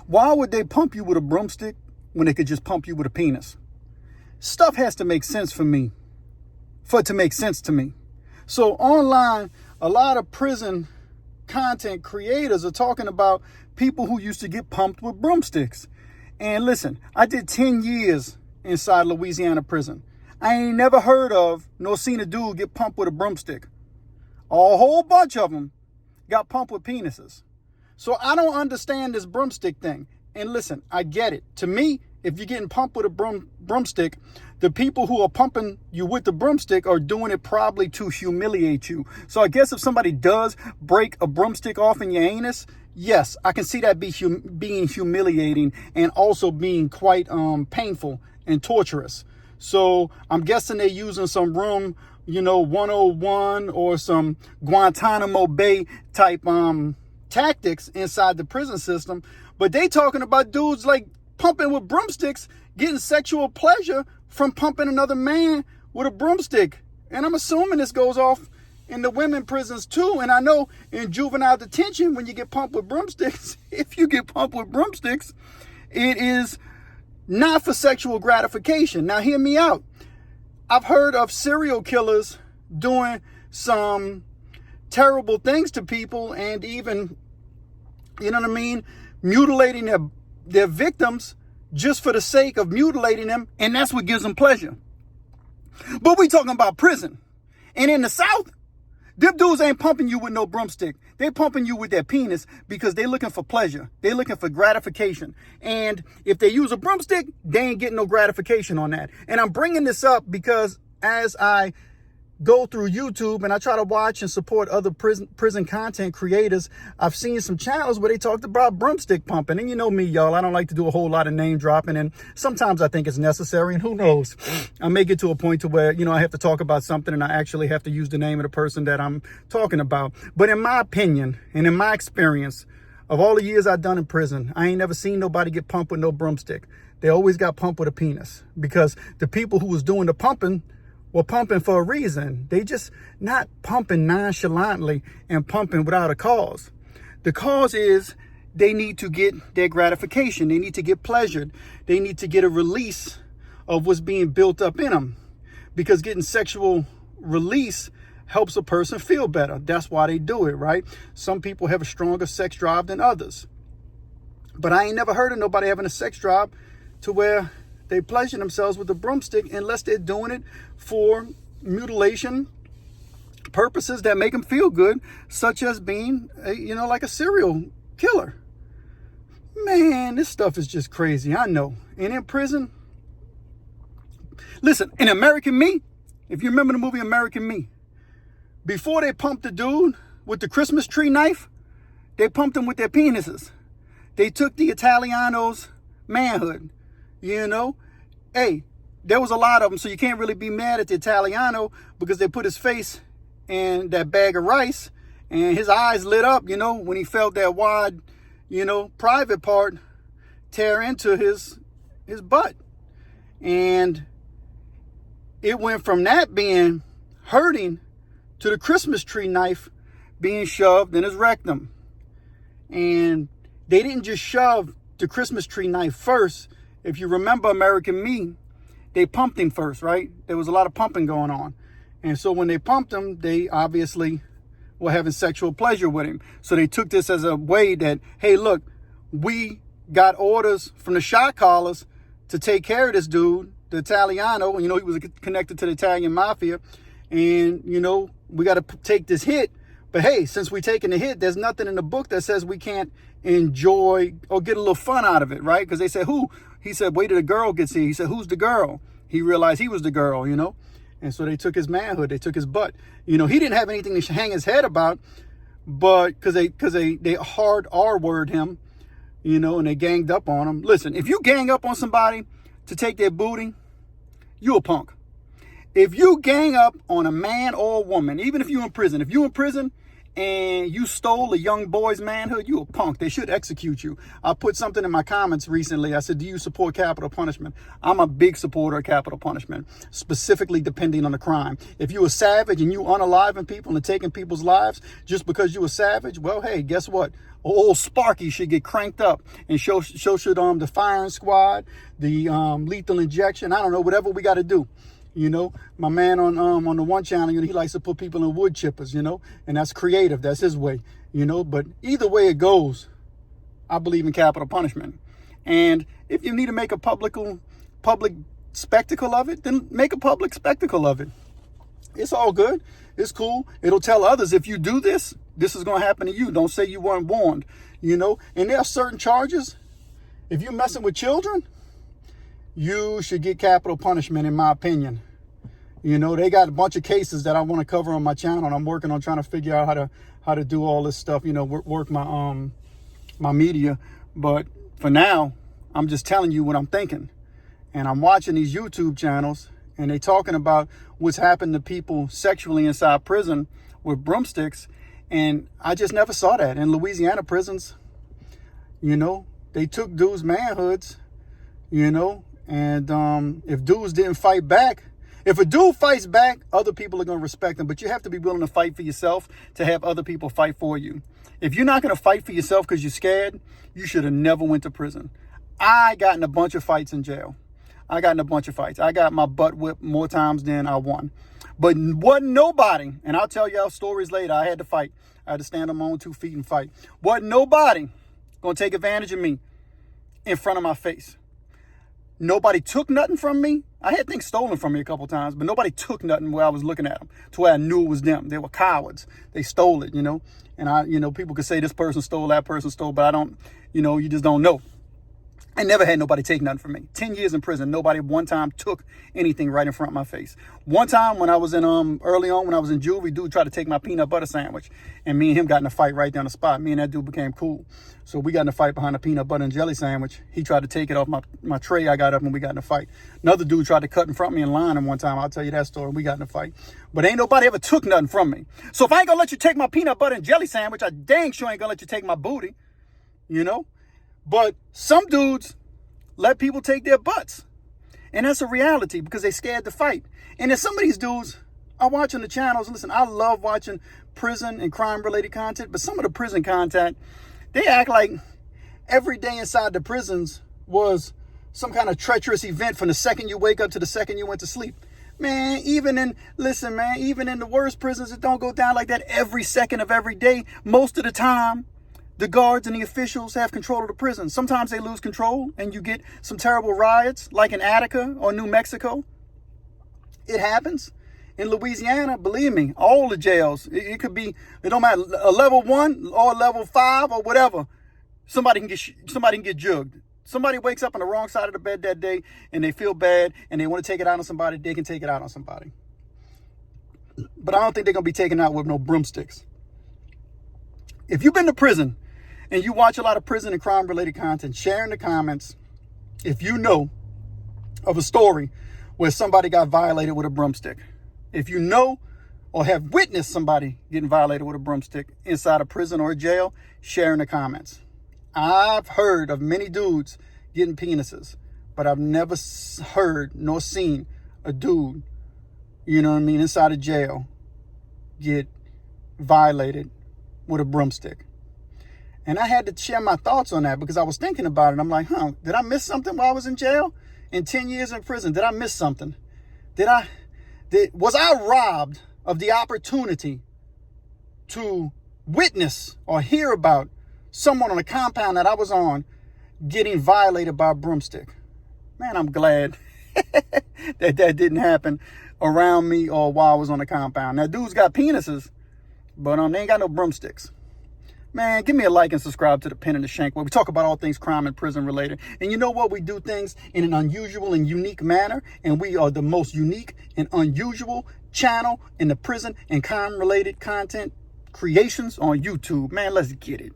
Why would they pump you with a broomstick when they could just pump you with a penis? Stuff has to make sense for me, for it to make sense to me. So online, a lot of prison content creators are talking about people who used to get pumped with broomsticks. And listen, I did 10 years inside Louisiana prison. I ain't never heard of nor seen a dude get pumped with a broomstick. A whole bunch of them got pumped with penises. So I don't understand this broomstick thing. And listen, I get it. To me, if you're getting pumped with a broomstick, the people who are pumping you with the broomstick are doing it probably to humiliate you. So I guess if somebody does break a broomstick off in your anus, yes, I can see that being humiliating and also being quite painful and torturous. So I'm guessing they're using some room, 101 or some Guantanamo Bay type tactics inside the prison system. But they talking about dudes like pumping with broomsticks, getting sexual pleasure from pumping another man with a broomstick. And I'm assuming this goes off in the women prisons too. And I know in juvenile detention, when you get pumped with broomsticks, if you get pumped with broomsticks, it is not for sexual gratification. Now, hear me out. I've heard of serial killers doing some terrible things to people and even, mutilating their victims just for the sake of mutilating them. And that's what gives them pleasure. But we talking about prison. And in the South, them dudes ain't pumping you with no broomstick. They pumping you with their penis because they looking for pleasure. They looking for gratification. And if they use a broomstick, they ain't getting no gratification on that. And I'm bringing this up because as I go through YouTube and I try to watch and support other prison content creators, I've seen some channels where they talked about broomstick pumping. And you know me, y'all, I don't like to do a whole lot of name dropping. And sometimes I think it's necessary. And who knows, I may get to a point to where, I have to talk about something and I actually have to use the name of the person that I'm talking about. But in my opinion and in my experience of all the years I've done in prison, I ain't never seen nobody get pumped with no broomstick. They always got pumped with a penis because the people who was doing the pumping were pumping for a reason. They just not pumping nonchalantly and pumping without a cause. The cause is they need to get their gratification. They need to get pleasured. They need to get a release of what's being built up in them. Because getting sexual release helps a person feel better. That's why they do it, right? Some people have a stronger sex drive than others. But I ain't never heard of nobody having a sex drive to where they pleasure themselves with a broomstick unless they're doing it for mutilation purposes that make them feel good, such as being, like a serial killer. Man, this stuff is just crazy. I know. And in prison, listen, in American Me, if you remember the movie American Me, before they pumped the dude with the Christmas tree knife, they pumped him with their penises. They took the Italiano's manhood. Hey, there was a lot of them, so you can't really be mad at the Italiano because they put his face in that bag of rice and his eyes lit up, when he felt that wide, private part tear into his butt. And it went from that being hurting to the Christmas tree knife being shoved in his rectum. And they didn't just shove the Christmas tree knife first. If you remember American Me, they pumped him first, right? There was a lot of pumping going on. And so when they pumped him, they obviously were having sexual pleasure with him. So they took this as a way that, hey, look, we got orders from the shot callers to take care of this dude, the Italiano. He was connected to the Italian mafia. And, we got to take this hit. But hey, since we're taking the hit, there's nothing in the book that says we can't enjoy or get a little fun out of it, right? Because they said, who? He said, wait till the girl gets here. He said, who's the girl? He realized he was the girl, And so they took his manhood. They took his butt. He didn't have anything to hang his head about, but because they hard R-word him, and they ganged up on him. Listen, if you gang up on somebody to take their booty, you a punk. If you gang up on a man or a woman, even if you're in prison and you stole a young boy's manhood, you a punk. They should execute you. I put something in my comments recently. I said, do you support capital punishment? I'm a big supporter of capital punishment, specifically depending on the crime. If you a savage and you unaliving people and taking people's lives just because you a savage, well, hey, guess what? Old Sparky should get cranked up, and should the firing squad, the lethal injection, I don't know, whatever we got to do. You know, my man on the one channel, you know, he likes to put people in wood chippers, you know, and that's creative. That's his way, you know. But either way it goes, I believe in capital punishment. And if you need to make a public spectacle of it, then make a public spectacle of it. It's all good. It's cool. It'll tell others, if you do this, this is going to happen to you. Don't say you weren't warned, you know. And there are certain charges. If you're messing with children, you should get capital punishment, in my opinion. You know, they got a bunch of cases that I want to cover on my channel, and I'm working on trying to figure out how to do all this stuff, you know, work my my media. But for now, I'm just telling you what I'm thinking. And I'm watching these YouTube channels, and they talking about what's happened to people sexually inside prison with broomsticks. And I just never saw that in Louisiana prisons. You know, they took dudes' manhoods, you know. And if dudes didn't fight back, if a dude fights back, other people are going to respect him. But you have to be willing to fight for yourself to have other people fight for you. If you're not going to fight for yourself because you're scared, you should have never went to prison. I got in a bunch of fights in jail. I got my butt whipped more times than I won. But wasn't nobody, and I'll tell y'all stories later, I had to fight. I had to stand on my own 2 feet and fight. Wasn't nobody going to take advantage of me in front of my face. Nobody took nothing from me. I had things stolen from me a couple times, but nobody took nothing where I was looking at them to where I knew it was them. They were cowards. They stole it, you know. And you know, people could say this person stole, that person stole, but I don't, you know, you just don't know. I never had nobody take nothing from me. 10 years in prison, nobody one time took anything right in front of my face. One time when I was in, early on when I was in juvie, dude tried to take my peanut butter sandwich. And me and him got in a fight right down the spot. Me and that dude became cool. So we got in a fight behind a peanut butter and jelly sandwich. He tried to take it off my tray. I got up and we got in a fight. Another dude tried to cut in front of me in line, and one time, I'll tell you that story. We got in a fight. But ain't nobody ever took nothing from me. So if I ain't gonna let you take my peanut butter and jelly sandwich, I dang sure ain't gonna let you take my booty. You know? But some dudes let people take their butts. And that's a reality because they scared to fight. And then some of these dudes are watching the channels. Listen, I love watching prison and crime-related content, but some of the prison content, they act like every day inside the prisons was some kind of treacherous event from the second you wake up to the second you went to sleep. Man, even in the worst prisons, it don't go down like that every second of every day. Most of the time, the guards and the officials have control of the prison. Sometimes they lose control and you get some terrible riots like in Attica or New Mexico. It happens. In Louisiana, believe me, all the jails, it could be, it don't matter, a level 1 or a level 5 or whatever. Somebody can get jugged. Somebody wakes up on the wrong side of the bed that day and they feel bad and they want to take it out on somebody, they can take it out on somebody. But I don't think they're going to be taken out with no broomsticks. If you've been to prison and you watch a lot of prison and crime related content, share in the comments if you know of a story where somebody got violated with a broomstick. If you know or have witnessed somebody getting violated with a broomstick inside a prison or a jail, share in the comments. I've heard of many dudes getting penises, but I've never heard nor seen a dude, you know what I mean, inside a jail get violated with a broomstick. And I had to share my thoughts on that because I was thinking about it. I'm like, did I miss something while I was in jail? In 10 years in prison, did I miss something? Was I robbed of the opportunity to witness or hear about someone on a compound that I was on getting violated by a broomstick? Man, I'm glad that didn't happen around me or while I was on the compound. Now, dudes got penises, but they ain't got no broomsticks. Man, give me a like and subscribe to The Pen and the Shank, where we talk about all things crime and prison related. And you know what? We do things in an unusual and unique manner. And we are the most unique and unusual channel in the prison and crime related content creations on YouTube. Man, let's get it.